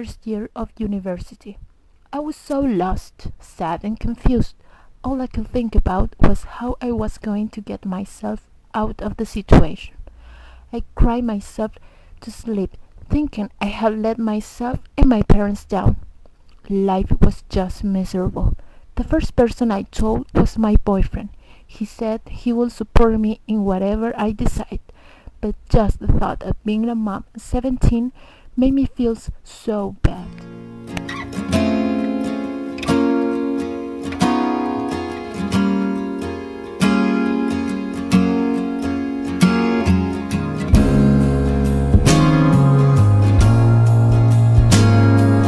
first year of university. I was so lost, sad, and confused. All I could think about was how I was going to get myself out of the situation. I cried myself to sleep, thinking I had let myself and my parents down. Life was just miserable. The first person I told was my boyfriend. He said he would support me in whatever I decide, but just the thought of being a mom at 17 made me feel so bad.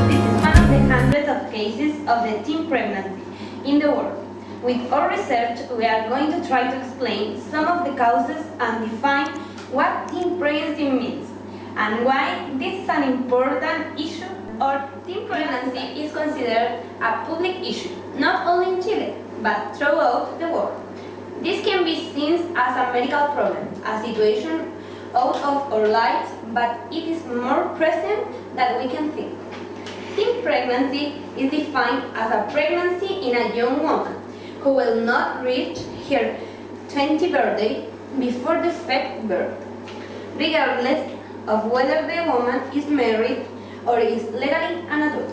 This is one of the hundreds of cases of the teen pregnancy in the world. With our research, we are going to try to explain some of the causes and define what teen pregnancy means and why this is an important issue. Or teen pregnancy is considered a public issue, not only in Chile, but throughout the world. This can be seen as a medical problem, a situation out of our lives, but it is more present than we can think. Teen pregnancy is defined as a pregnancy in a young woman who will not reach her 20th birthday before the expected birth, regardless of whether the woman is married or is legally an adult.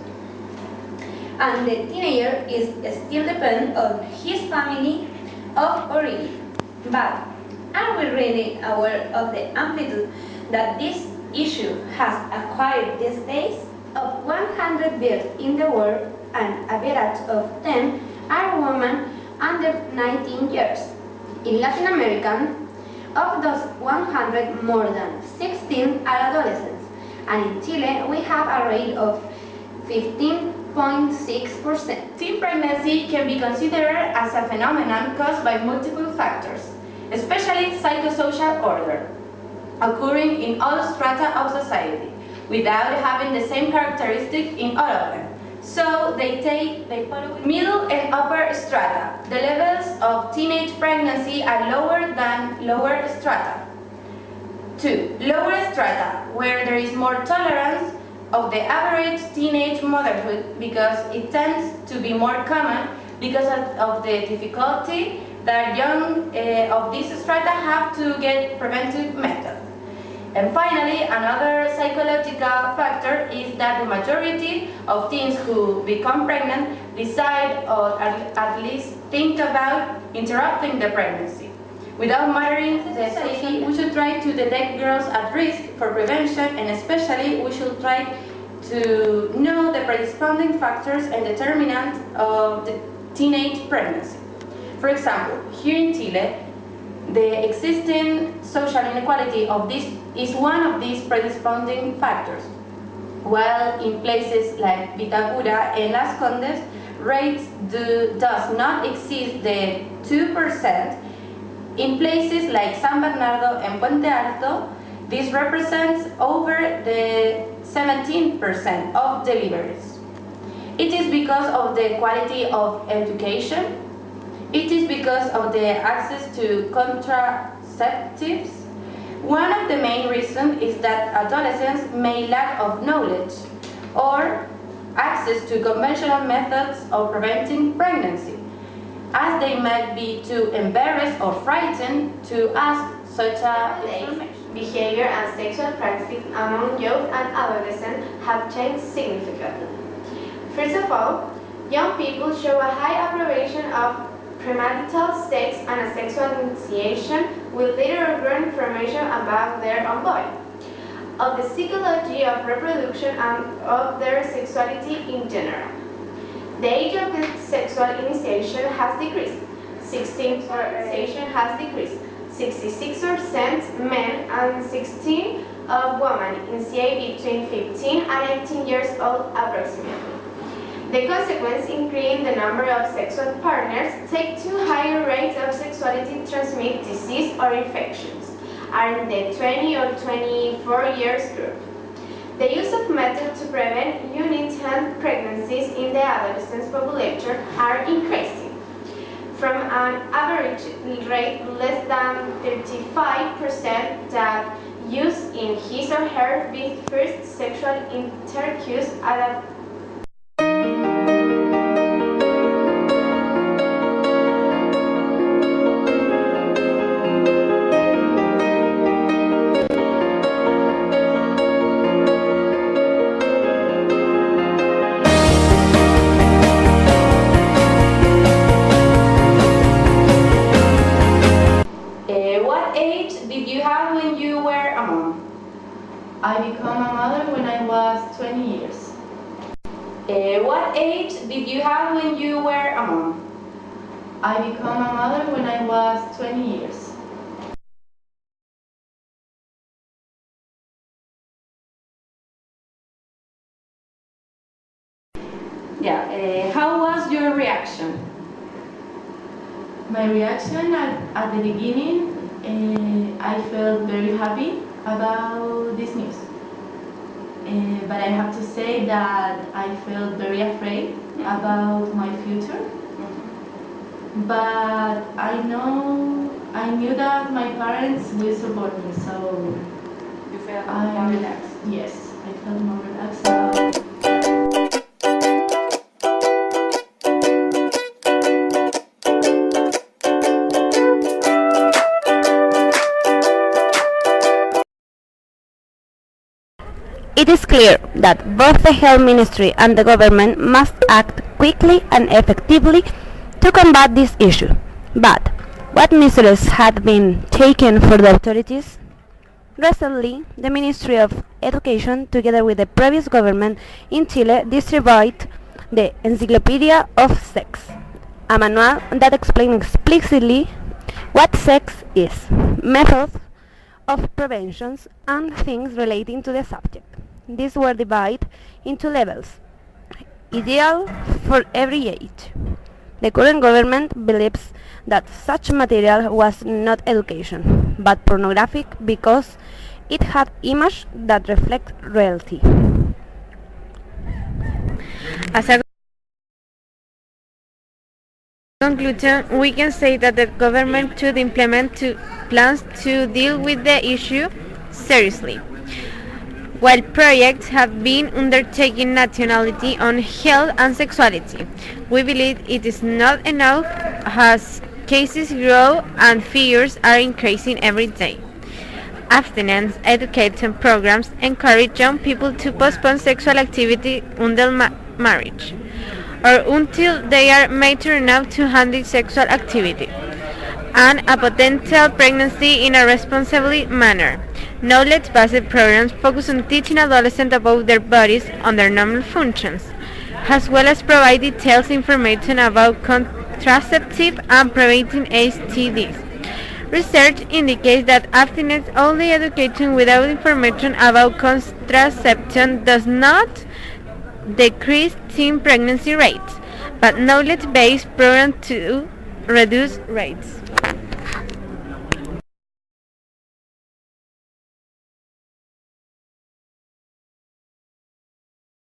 And the teenager is still dependent on his family of origin. But are we really aware of the amplitude that this issue has acquired these days? Of 100 births in the world, an average of 10 are women under 19 years. In Latin America, of those 100, more than 16 are adolescents, and in Chile we have a rate of 15.6%. Teen pregnancy can be considered as a phenomenon caused by multiple factors, especially psychosocial order, occurring in all strata of society, without having the same characteristic in all of them. So they follow middle and upper strata. The levels of teenage pregnancy are lower than lower strata. 2. Lower strata, where there is more tolerance of the average teenage motherhood because it tends to be more common because of the difficulty that young of this strata have to get preventive methods. And finally, another psychological factor is that the majority of teens who become pregnant decide or at least think about interrupting the pregnancy. Without monitoring the safety, we should try to detect girls at risk for prevention, and especially we should try to know the predisposing factors and determinants of the teenage pregnancy. For example, here in Chile, the existing social inequality of this is one of these predisposing factors. While in places like Vitacura and Las Condes, rates does not exceed the 2%, in places like San Bernardo and Puente Alto, this represents over the 17% of deliveries. It is because of the quality of education. It is because of the access to contraceptives. One of the main reasons is that adolescents may lack of knowledge or access to conventional methods of preventing pregnancy, as they might be too embarrassed or frightened to ask such a information. Behavior and sexual practices among youth and adolescents have changed significantly. First of all, young people show a high approbation of premarital sex and a sexual initiation with later learn information about their own body, of the psychology of reproduction and of their sexuality in general. The age of the sexual initiation has decreased. 16% initiation has decreased. 66% men and 16% of women initiate between 15 and 18 years old approximately. The consequence increasing the number of sexual partners take to higher rates of sexuality transmitted disease or infections are in the 20 or 24 years group. The use of methods to prevent unintended pregnancies in the adolescent population are increasing from an average rate less than 35% that use in his or her first sexual intercourse at a What age did you have when you were a mom? I became a mother when I was 20 years. What age did you have when you were a mom? I became a mother when I was 20 years. Yeah, how was your reaction? My reaction at the beginning, I felt very happy about this news. But I have to say that I felt very afraid about my future. But I knew that my parents will support me, so You felt more relaxed. yes, I felt more relaxed about. It is clear that both the Health Ministry and the government must act quickly and effectively to combat this issue. But what measures have been taken for the authorities? Recently, the Ministry of Education, together with the previous government in Chile, distributed the Encyclopedia of Sex, a manual that explains explicitly what sex is, methods of preventions, and things relating to the subject. These were divided into levels, ideal for every age. The current government believes that such material was not education, but pornographic because it had images that reflect reality. As a conclusion, we can say that the government should implement plans to deal with the issue seriously. While projects have been undertaken nationally on health and sexuality, we believe it is not enough as cases grow and figures are increasing every day. Abstinence education programs encourage young people to postpone sexual activity until marriage, or until they are mature enough to handle sexual activity, and a potential pregnancy in a responsible manner. Knowledge-based programs focus on teaching adolescents about their bodies and their normal functions, as well as provide detailed information about contraceptive and preventing STDs. Research indicates that abstinence-only education without information about contraception does not decrease teen pregnancy rates, but knowledge-based programs to reduce rates.